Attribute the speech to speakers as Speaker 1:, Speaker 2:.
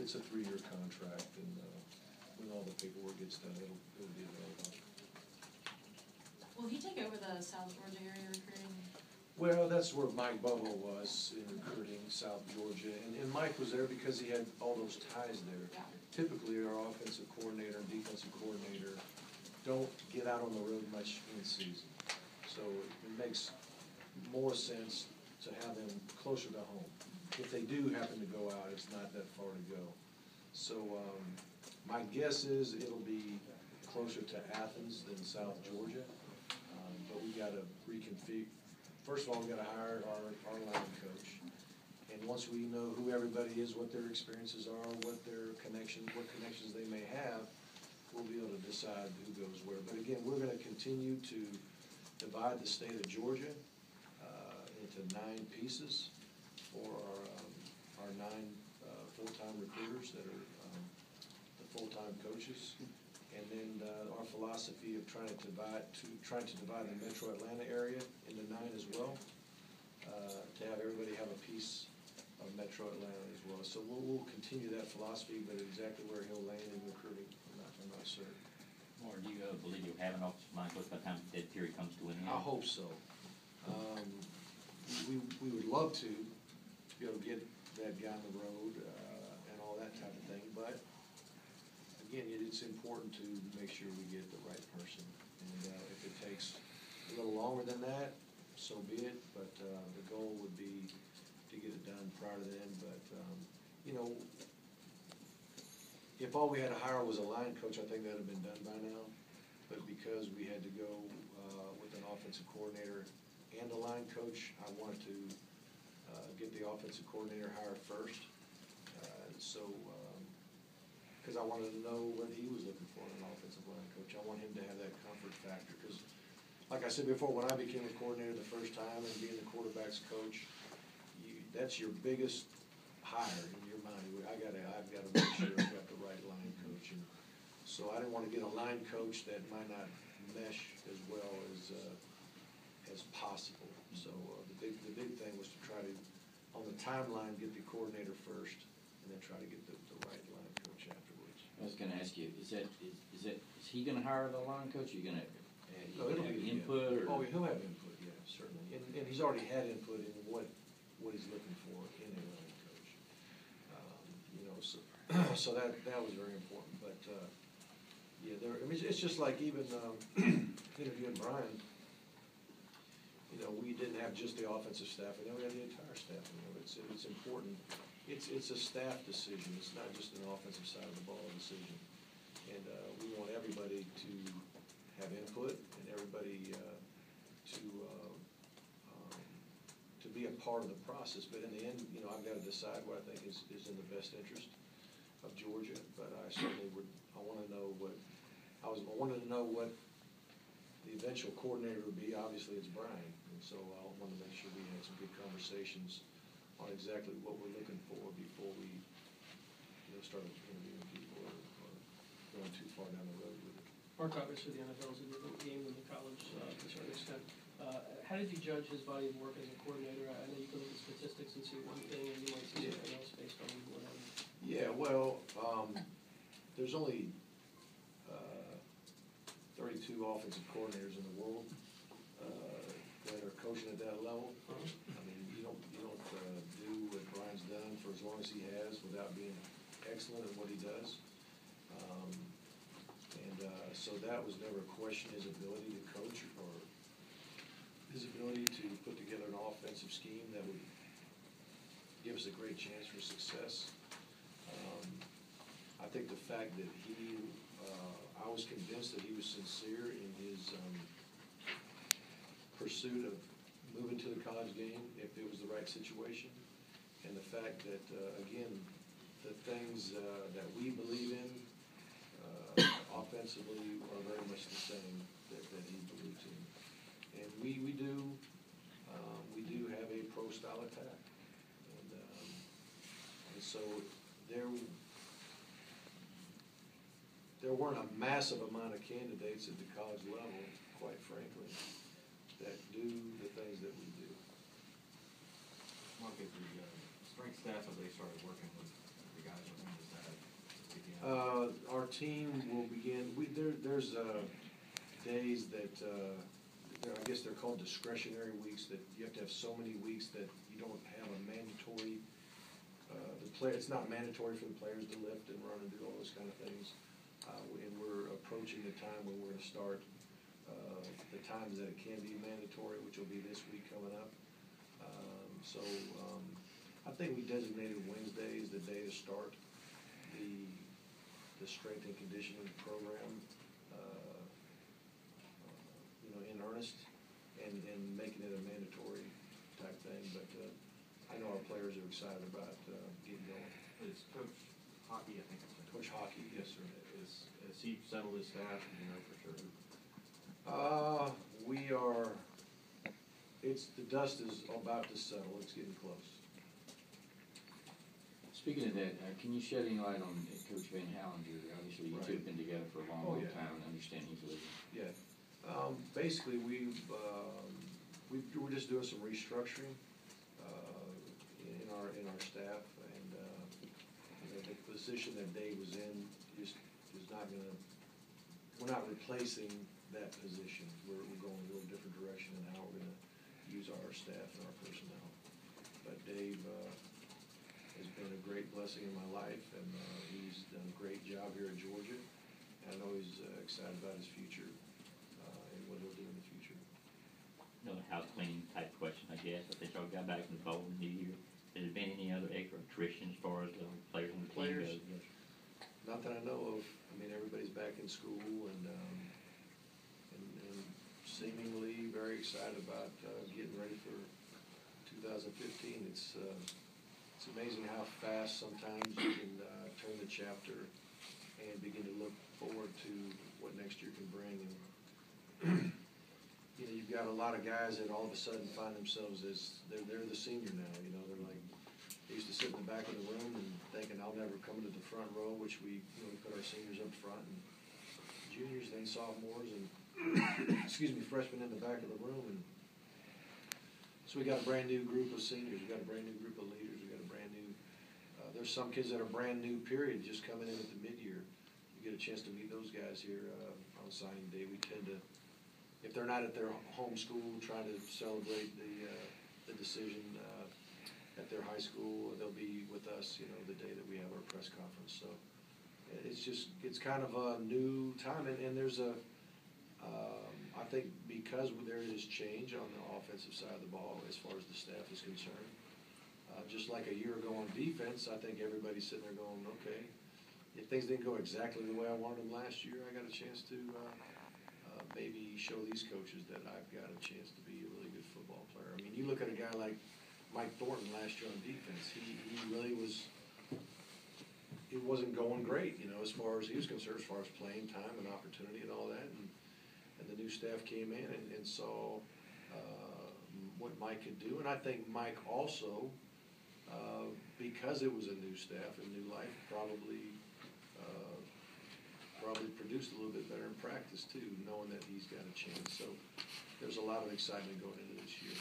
Speaker 1: it's a 3-year contract, and when all the paperwork gets done, it'll be available.
Speaker 2: Will he take over the South Georgia area recruiting?
Speaker 1: Well, that's where Mike Bubble was in recruiting South Georgia, and Mike was there because he had all those ties there.
Speaker 2: Yeah.
Speaker 1: Typically, our offensive coordinator and defensive coordinator don't get out on the road much in season, so it makes more sense to have them closer to home. If they do happen to go out, it's not that far to go. So my guess is it'll be closer to Athens than South Georgia, but we got to reconfigure. First of all, we got to hire our line coach, and once we know who everybody is, what their experiences are, what connections they may have, we'll be able to decide who goes where. But again, we're going to continue to divide the state of Georgia into 9 pieces for our 9 full-time recruiters that are the full-time coaches, and then our philosophy of trying to divide the Metro Atlanta area into 9 as well, to have everybody have a piece of Metro Atlanta as well. So we'll continue that philosophy, but exactly where he'll land in recruiting, I'm not certain.
Speaker 3: Or do you believe you'll have an offensive line coach by the time that period comes to an end?
Speaker 1: I hope so. We would love to be able to get that guy on the road and all that type of thing, but again, it's important to make sure we get the right person. And if it takes a little longer than that, so be it. But the goal would be to get it done prior to then. But you know, if all we had to hire was a line coach, I think that would have been done by now. But because we had to go with an offensive coordinator and a line coach, I wanted to get the offensive coordinator hired first. Because I wanted to know what he was looking for in an offensive line coach. I want him to have that comfort factor. Because, like I said before, when I became a coordinator the first time and being the quarterback's coach, that's your biggest hire in your mind. I've got to make sure I've got the right line coach. And so I didn't want to get a line coach that might not mesh as well as possible. So the big thing was to try to, on the timeline, get the coordinator first, and then try to get the right line coach afterwards.
Speaker 3: I was going to ask you, is he going to hire the line coach? Are you going to have input?
Speaker 1: Or? Oh, he'll have input, yeah, certainly. And he's already had input in what he's looking for in a line coach. So that was very important. But yeah, it's just like even interviewing Brian. We didn't have just the offensive staff, and then we had the entire staff. It's important. It's a staff decision. It's not just an offensive side of the ball decision. And we want everybody to have input and everybody to be a part of the process. But in the end, I've got to decide what I think is in the best interest of Georgia. But I certainly I wanted to know what the eventual coordinator would be. Obviously, it's Brian, and so I want to make sure we had some good conversations on exactly what we're looking for before we start interviewing people or going too far down the road with it.
Speaker 4: Mark, obviously the NFL is a different game than the college to a certain extent. How did you judge his body of work as a coordinator? I know you can look at statistics and see one thing, and you might see something else based on whatever.
Speaker 1: Yeah, well, there's only 32 offensive coordinators in the world that are coaching at that level. I mean, you don't do what Brian's done for as long as he has without being excellent at what he does. So that was never a question, his ability to coach or his ability to put together an offensive scheme that would give us a great chance for success. I think the fact that I was convinced that he was sincere in his pursuit of moving to the college game if it was the right situation, and the fact that, again, the things that we believe in offensively are very much the same that he believes in. And we do have a pro-style attack. And so there weren't a massive amount of candidates at the college level, quite frankly, that do the things that we do.
Speaker 5: Mark, if the strength staff, as they started working with the guys with him, is that
Speaker 1: team will begin, there's days that, I guess they're called discretionary weeks, that you have to have so many weeks that you don't have a mandatory, it's not mandatory for the players to lift and run and do all those kind of things. And we're approaching the time when we're gonna start, the times that it can be mandatory, which will be this week coming up. I think we designated Wednesday as the day to start the strength and conditioning program, in earnest, and making it a mandatory type thing. But I know our players are excited about getting going.
Speaker 5: It's Coach Hockey, I think.
Speaker 1: Coach Hockey, yes, sir.
Speaker 5: Has he settled his staff, for sure?
Speaker 1: The dust is about to settle. It's getting close.
Speaker 3: Speaking of that, can you shed any light on Coach Van Hallenger? Obviously, you two have been together for a long
Speaker 1: yeah.
Speaker 3: time, and I understand he's leaving.
Speaker 1: Yeah. Basically, we're just doing some restructuring in our staff, and the position that Dave was in is not gonna. We're not replacing that position. We're going a little different direction in how we're gonna use our staff and our personnel. But Dave has been a great blessing in my life, and he's done a great job here at Georgia. And I know he's excited about his future and what he'll do in the future.
Speaker 6: Another house cleaning type question, I guess. I think y'all got back in the fold in the new year. Has there been any other extra attrition as far as the players on the team
Speaker 1: Players?
Speaker 6: goes?
Speaker 1: Not that I know of. I mean, everybody's back in school and seemingly very excited about getting ready for 2015. It's amazing how fast sometimes you can turn the chapter and begin to look forward to what next year can bring. And you've got a lot of guys that all of a sudden find themselves as they're the senior now. They're like, they used to sit in the back of the room and thinking I'll never come into the front row, which we put our seniors up front, and juniors, then sophomores, and freshmen in the back of the room. And so we got a brand new group of seniors. We got a brand new group of leaders. We got a brand new. There's some kids that are brand new. Period, just coming in at the mid-year. You get a chance to meet those guys here on signing day. We tend to, if they're not at their home school, try to celebrate the decision at their high school. They'll be with us, the day that we have our press conference. So it's kind of a new time, and there's I think because there is change on the offensive side of the ball as far as the staff is concerned. Just like a year ago on defense, I think everybody's sitting there going, okay, if things didn't go exactly the way I wanted them last year, I got a chance to maybe show these coaches that I've got a chance to be a really good football player. I mean, you look at a guy like Mike Thornton last year on defense. He really was. It wasn't going great, as far as he was concerned, as far as playing time and opportunity and all that. And the new staff came in and saw what Mike could do. And I think Mike also, because it was a new staff and new life, probably produced a little bit better in practice too, knowing that he's got a chance. So there's a lot of excitement going into this year.